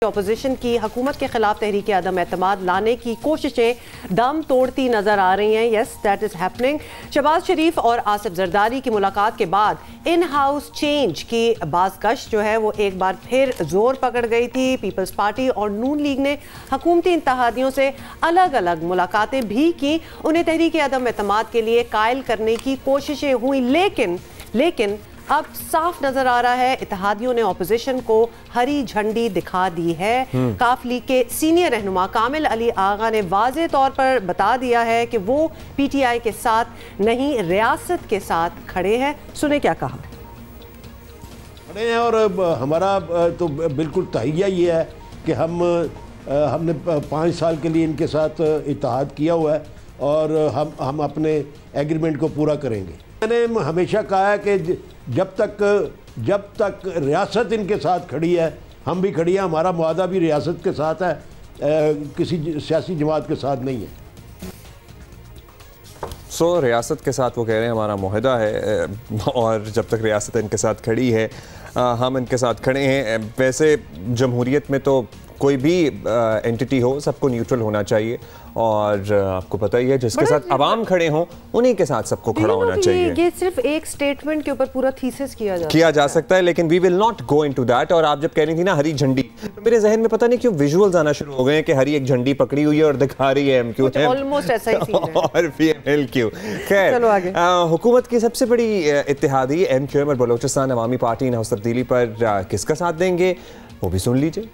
Opposition की हुकूमत के खिलाफ तहरीक अदम एतमाद लाने की कोशिशें दम तोड़ती नजर आ रही हैं। Yes, that is happening. Shahbaz Sharif और आसिफ जरदारी की मुलाकात के बाद इन हाउस चेंज की बाज़गश्त जो है वो एक बार फिर जोर पकड़ गई थी। पीपल्स पार्टी और नून लीग ने हुकूमती इत्तेहादियों से अलग अलग मुलाकातें भी की, उन्हें तहरीक अदम एतमाद के लिए कायल करने की कोशिशें हुई, लेकिन अब साफ नजर आ रहा है इत्तेहादियों ने ऑपोजिशन को हरी झंडी दिखा दी है। काफ लीग के सीनियर रहनुमा कामिल अली आगा ने वाज़े तौर पर बता दिया है कि वो पीटीआई के साथ नहीं, रियासत के साथ खड़े हैं। सुने क्या कहा खड़े हैं। और हमारा तो बिल्कुल तहिया ये है कि हमने 5 साल के लिए इनके साथ इत्तेहाद किया हुआ है और हम अपने एग्रीमेंट को पूरा करेंगे। मैंने हमेशा कहा है कि जब तक रियासत इनके साथ खड़ी है हम भी खड़ी हैं। हमारा मुआहदा भी रियासत के साथ है, किसी सियासी जमात के साथ नहीं है। रियासत के साथ वो कह रहे हैं हमारा मुआहदा है और जब तक रियासत इनके साथ खड़ी है हम इनके साथ खड़े हैं। वैसे जमहूरियत में तो कोई भी एंटिटी हो सबको न्यूट्रल होना चाहिए और आपको पता ही है जिसके साथ अवाम खड़े हों उन्हीं के साथ सबको खड़ा होना चाहिए। ये सिर्फ एक स्टेटमेंट के ऊपर पूरा थीसिस किया जा सकता है, लेकिन we will not go into that. और आप जब कह रही थी ना हरी झंडी, तो मेरे जहन में पता नहीं क्यों विजुअल्स आना शुरू हो गए हैं कि हरी एक झंडी पकड़ी हुई है और दिखा रही है एमक्यू ऑलमोस्ट ऐसा ही सीन है और पीएमएलक्यू। खैर, हुकूमत की सबसे बड़ी इत्तेहादी एमक्यूएम और बलोचिस्तान अवामी पार्टी इन हाउस तब्दीली पर किसका साथ देंगे वो भी सुन लीजिए।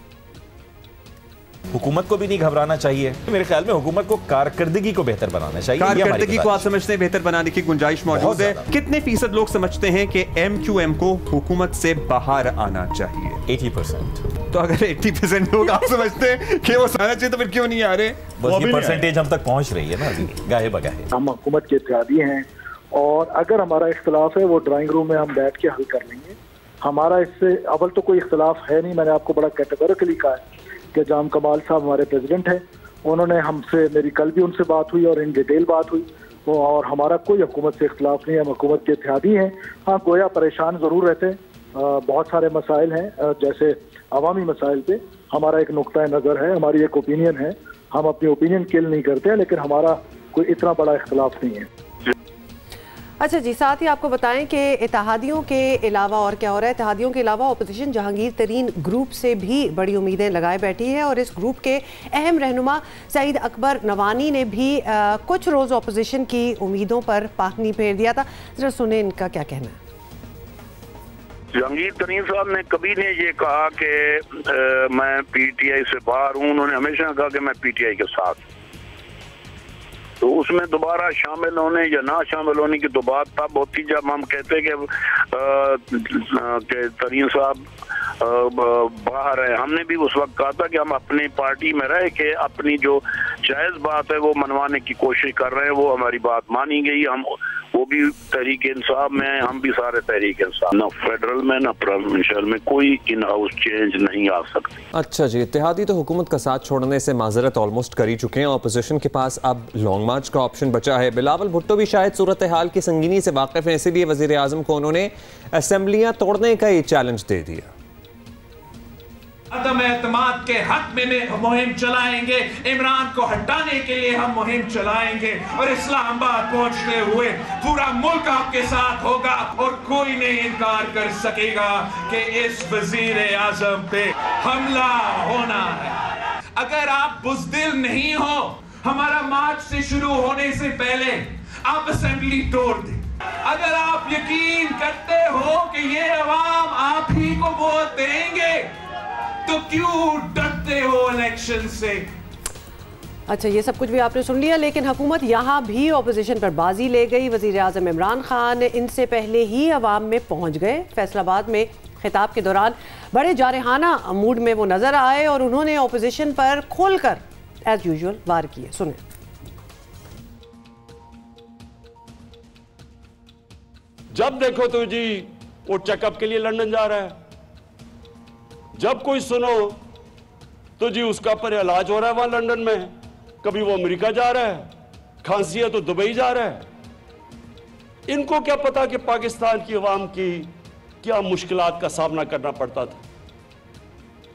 हुकूमत को भी नहीं घबराना चाहिए। मेरे ख्याल में हुकूमत को कारकर्दगी को बेहतर बनाना चाहिए। कारकर्दगी को आप समझते हैं बेहतर बनाने की गुंजाइश मौजूद है? कितने फीसद लोग समझते हैं कि एमक्यूएम को हुकूमत से बाहर आना चाहिए? 80%। तो अगर 80% लोग आप समझते हैं कि वो आना चाहिए तो फिर क्यों नहीं आ रहे? बस ये परसेंटेज हम तक पहुंच रही है ना अभी गाहे बगाहे। हम हुकूमत के इत्तेहादी हैं और अगर हमारा इख्तलाफ है वो ड्राइंग रूम में हम बैठ के हल कर लेंगे। हमारा इससे अव्वल तो कोई इख्तलाफ है नहीं। मैंने आपको बड़ा कैटेगोरिकली कहा है कि जाम कमाल साहब हमारे प्रेसिडेंट हैं, उन्होंने हमसे, मेरी कल भी उनसे बात हुई और इन डिटेल बात हुई, और हमारा कोई हुकूमत से इख्तलाफ नहीं है। हम हुकूमत के इत्तेहादी हैं। हाँ, गोया परेशान ज़रूर रहते हैं, बहुत सारे मसाइल हैं, जैसे अवामी मसाइल पे हमारा एक नुक्ता नज़र है, हमारी एक ओपिनियन है, हम अपनी ओपिनियन किल नहीं करते हैं, लेकिन हमारा कोई इतना बड़ा इख्तलाफ नहीं है। अच्छा जी, साथ ही आपको बताएं कि इत्तेहादियों के अलावा और क्या हो रहा है। इत्तेहादियों के अलावा अपोजिशन जहांगीर तरीन ग्रुप से भी बड़ी उम्मीदें लगाए बैठी है और इस ग्रुप के अहम रहनुमा सईद अकबर नवानी ने भी कुछ रोज़ अपोजिशन की उम्मीदों पर पानी फेर दिया था। जरा सुने इनका क्या कहना है। जहांगीर तरीन साहब ने कभी ने ये कहा कि मैं पीटीआई से बाहर हूँ। उन्होंने हमेशा कहा कि मैं पीटीआई के साथ। तो उसमें दोबारा शामिल होने या ना शामिल होने की तो बात तब होती जब हम कहते कि तरीन साहब बाहर है। हमने भी उस वक्त कहा था कि हम अपनी पार्टी में रह के अपनी जो जायज बात है वो मनवाने की कोशिश कर रहे हैं। वो हमारी बात मानी गई। हम वो भी तहरीक इंसाफ में हैं, हम भी सारे तहरीक इंसाफ। ना फेडरल में ना प्रोविंशियल में कोई इन हाउस चेंज नहीं आ सकती। अच्छा जी, इत्तेहादी तो हुकूमत का साथ छोड़ने से माजरत ऑलमोस्ट कर ही चुके हैं। अपोजिशन के पास अब लॉन्ग मार्च का ऑप्शन बचा है। बिलावल भुट्टो भी शायद सूरत हाल की संगीनी से वाकिफ हैं, इसीलिए वजीर आजम को उन्होंने असेंबलियां तोड़ने का ही चैलेंज दे दिया। अदम एतमाद के हक में मुहिम चलाएंगे, इमरान को हटाने के लिए हम मुहिम चलाएंगे और इस्लामाबाद पहुंचते हुए पूरा मुल्क आपके साथ होगा और कोई नहीं इनकार कर सकेगा कि इस वजीर आजम पे हमला होना है। अगर आप बुज़दिल नहीं हो, हमारा मार्च से शुरू होने से पहले आप असेंबली तोड़ दें। अगर आप यकीन करते हो कि ये अवाम आप ही को वोट देंगे तो क्यों डरते हो इलेक्शन से। अच्छा, ये सब कुछ भी आपने सुन लिया, लेकिन हुकूमत यहाँ भी ऑपोजिशन पर बाजी ले गई। वजीर आज़म इमरान खान इनसे पहले ही अवाम में पहुँच गए। फैसलाबाद में खिताब के दौरान बड़े जारहाना मूड में वो नजर आए और उन्होंने ऑपोजिशन पर खोलकर एज यूजुअल वार किए। सुने। जब देखो तो जी वो चेकअप के लिए लंदन जा रहा है, जब कोई सुनो तो जी उसका पर इलाज हो रहा है वहां लंदन में, कभी वो अमेरिका जा रहा है, खांसी है तो दुबई जा रहा है। इनको क्या पता कि पाकिस्तान की अवाम की क्या मुश्किलात का सामना करना पड़ता था।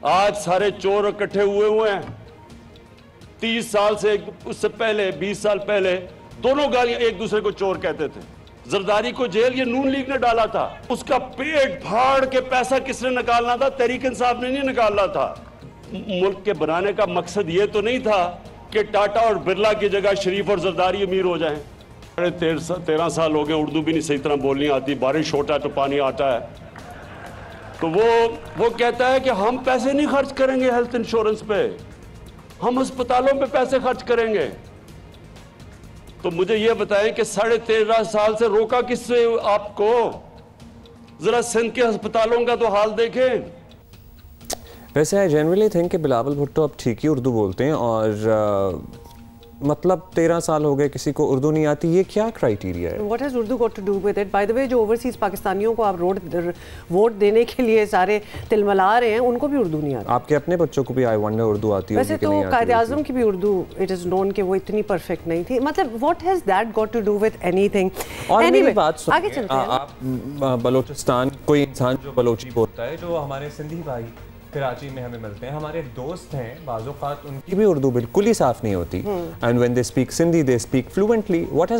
आज सारे चोर इकट्ठे हुए हैं। 30 साल से, उससे पहले 20 साल पहले दोनों गालियां एक दूसरे को चोर कहते थे। जरदारी को जेल ये नून लीग ने डाला था, उसका पेट फाड़ के पैसा किसने निकालना था? तहरीक इंसाफ ने नहीं निकालना था। मुल्क के बनाने का मकसद ये तो नहीं था कि टाटा और बिरला की जगह शरीफ और जरदारी अमीर हो जाएं। 13 साल हो गए, उर्दू भी नहीं सही तरह बोलनी आती, बारिश होता है तो पानी आता है। तो वो कहता है कि हम पैसे नहीं खर्च करेंगे हेल्थ इंश्योरेंस पे, हम अस्पतालों पे पैसे खर्च करेंगे। तो मुझे ये बताएं कि 13.5 साल से रोका किससे आपको? जरा सिंध के अस्पतालों का तो हाल देखें। वैसे आई जनरली थिंक कि बिलावल भुट्टो अब ठीक ही उर्दू बोलते हैं, और मतलब 13 साल हो गए किसी को उर्दू नहीं आती, ये क्या क्राइटेरिया है? What has Urdu got to do with it? By the way, जो ओवरसीज पाकिस्तानियों को आप वोट देने के लिए सारे तिलमला रहे हैं, उनको भी उर्दू नहीं आती। आपके अपने बच्चों को भी आई वंडर उर्दू आती है? वैसे तो कायदे आज़म की भी उर्दू इट इज नोन कि वो इतनी परफेक्ट नहीं थी। मतलब what has that got to do with anything? और मेरी बात सुनिए, आगे चलते हैं। आप बलोचिस्तान, कोई इंसान जो बलोची बोलता है, जो हमारे सिंधी भाई कराची में हमें मिलते हैं, हमारे दोस्त हैं, बाज़ औक़ात उनकी भी उर्दू बिल्कुल ही साफ नहीं होती, and when they speak Sindhi they speak fluently. What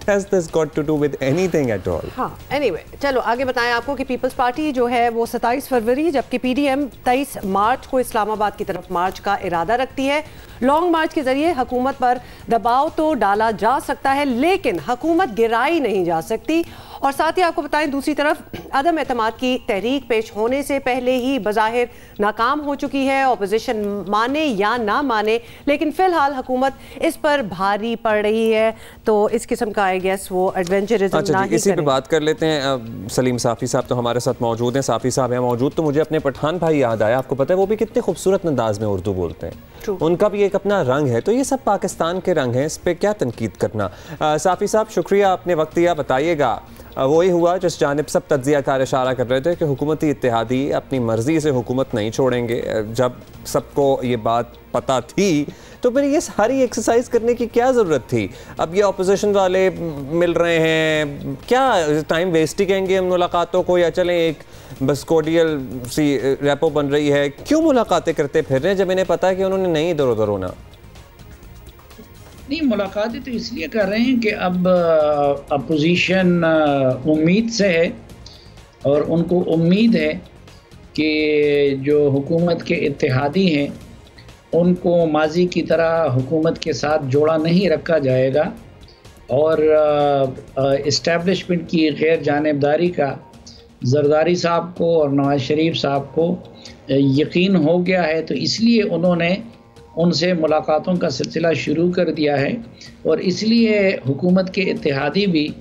has this got to do with anything at all? हाँ, एनीवे चलो आगे बताएं आपको कि पीपल्स पार्टी जो है वो 27 फरवरी, जबकि पीडीएम 23 मार्च को इस्लामाबाद की तरफ मार्च का इरादा रखती है। लॉन्ग मार्च के जरिए हुकूमत पर दबाव तो डाला जा सकता है, लेकिन हुकूमत गिराई नहीं जा सकती। और साथ ही आपको बताएं, दूसरी तरफ अदम एतमाद की तहरीक पेश होने से पहले ही बज़ाहिर नाकाम हो चुकी है। ऑपोजिशन माने या ना माने, लेकिन फिलहाल हुकूमत इस पर भारी पड़ रही है, तो इस किस्म का आई गेस वो एडवेंचरिज्म ना ही इसी पे बात कर लेते हैं। सलीम साफ़ी साहब तो हमारे साथ मौजूद हैं। साफ़ी साहब हैं मौजूद, तो मुझे अपने पठान भाई याद आया। आपको पता है वो भी कितने खूबसूरत अंदाज में उर्दू बोलते हैं, उनका भी एक अपना रंग है। तो ये सब पाकिस्तान के रंग हैं, इस पर क्या तनकीद करना। साफ़ी साहब शुक्रिया, आपने वक्त दिया। बताइएगा वही हुआ जिस जानिब सब तज्ज़ियाकार इशारा कर रहे थे कि हुकूमती इत्तेहादी अपनी मर्ज़ी से हुकूमत नहीं छोड़ेंगे। जब सबको ये बात पता थी तो फिर ये सारी एक्सरसाइज करने की क्या ज़रूरत थी? अब ये अपोजिशन वाले मिल रहे हैं, क्या टाइम वेस्ट ही कहेंगे उन मुलाकातों को, या चलें एक बस कोडियल सी रेपो बन रही है? क्यों मुलाकातें करते फिर रहे हैं जब इन्हें पता है कि उन्होंने नहीं इधर उधर होना? नहीं, मुलाकातें तो इसलिए कर रहे हैं कि अब अपोजिशन उम्मीद से है, और उनको उम्मीद है कि जो हुकूमत के इत्तेहादी हैं उनको माजी की तरह हुकूमत के साथ जोड़ा नहीं रखा जाएगा, और इस्टेब्लिशमेंट की गैर जानिबदारी का जरदारी साहब को और नवाज शरीफ साहब को यकीन हो गया है। तो इसलिए उन्होंने उनसे मुलाकातों का सिलसिला शुरू कर दिया है, और इसलिए हुकूमत के इत्तेहादी भी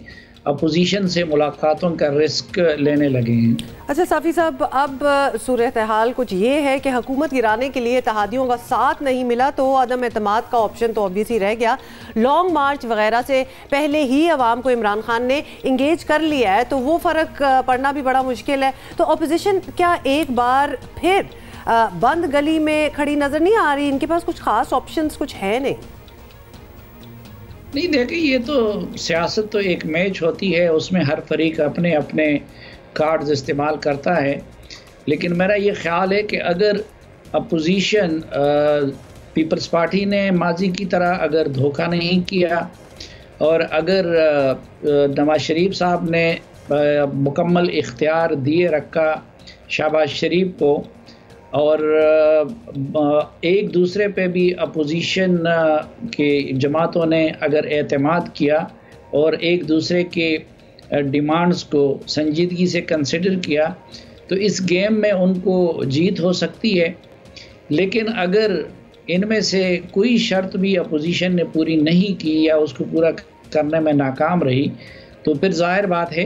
अपोजिशन से मुलाकातों का रिस्क लेने लगे हैं। अच्छा साफ़ी साहब, अब सूरत हाल कुछ ये है कि हुकूमत गिराने के लिए इत्तेहादियों का साथ नहीं मिला, तो अदम एतमाद का ऑप्शन तो ऑब्वियसली रह गया। लॉन्ग मार्च वगैरह से पहले ही अवाम को इमरान खान ने इंगेज कर लिया है, तो वो फ़र्क पड़ना भी बड़ा मुश्किल है। तो अपोजिशन क्या एक बार फिर बंद गली में खड़ी नज़र नहीं आ रही? इनके पास कुछ ख़ास ऑप्शंस कुछ है नहीं? नहीं, देखिए, ये तो सियासत तो एक मैच होती है, उसमें हर फरीक अपने अपने कार्ड्स इस्तेमाल करता है। लेकिन मेरा ये ख्याल है कि अगर अपोजिशन पीपल्स पार्टी ने माजी की तरह अगर धोखा नहीं किया, और अगर नवाज शरीफ साहब ने मुकम्मल इख्तियार दिए रखा शहबाज शरीफ को, और एक दूसरे पे भी अपोजिशन के जमातों ने अगर एतमाद किया और एक दूसरे के डिमांड्स को संजीदगी से कंसिडर किया, तो इस गेम में उनको जीत हो सकती है। लेकिन अगर इनमें से कोई शर्त भी अपोजिशन ने पूरी नहीं की या उसको पूरा करने में नाकाम रही, तो फिर जाहिर बात है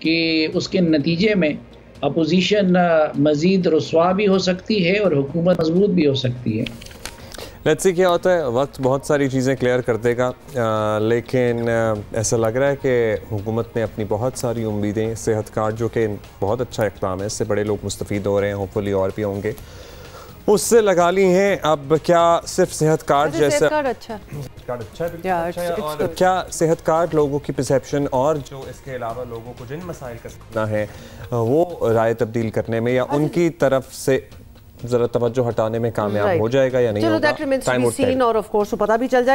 कि उसके नतीजे में अपोजिशन मज़ीद रुस्वा भी हो सकती है और हुकूमत मजबूत भी हो सकती है। लेट्स सी क्या होता है। वक्त बहुत सारी चीज़ें क्लियर कर देगा, लेकिन ऐसा लग रहा है कि हुकूमत ने अपनी बहुत सारी उम्मीदें, सेहत कार्ड जो कि बहुत अच्छा इक़दाम है, इससे बड़े लोग मुस्तफ़ीद हो रहे हैं, होपफुली और भी होंगे, उससे लगा ली हैं। अब क्या सिर्फ सेहत कार्ड जैसा कार्ड अच्छा है, और क्या सेहत कार्ड लोगों की परसेप्शन और जो इसके अलावा लोगों को जिन मसाइल का सामना है वो राय तब्दील करने में या उनकी तरफ से जरा तवज्जो हटाने में कामयाब हो जाएगा या नहीं होगा, और ऑफ कोर्स पता भी चल जाएगा।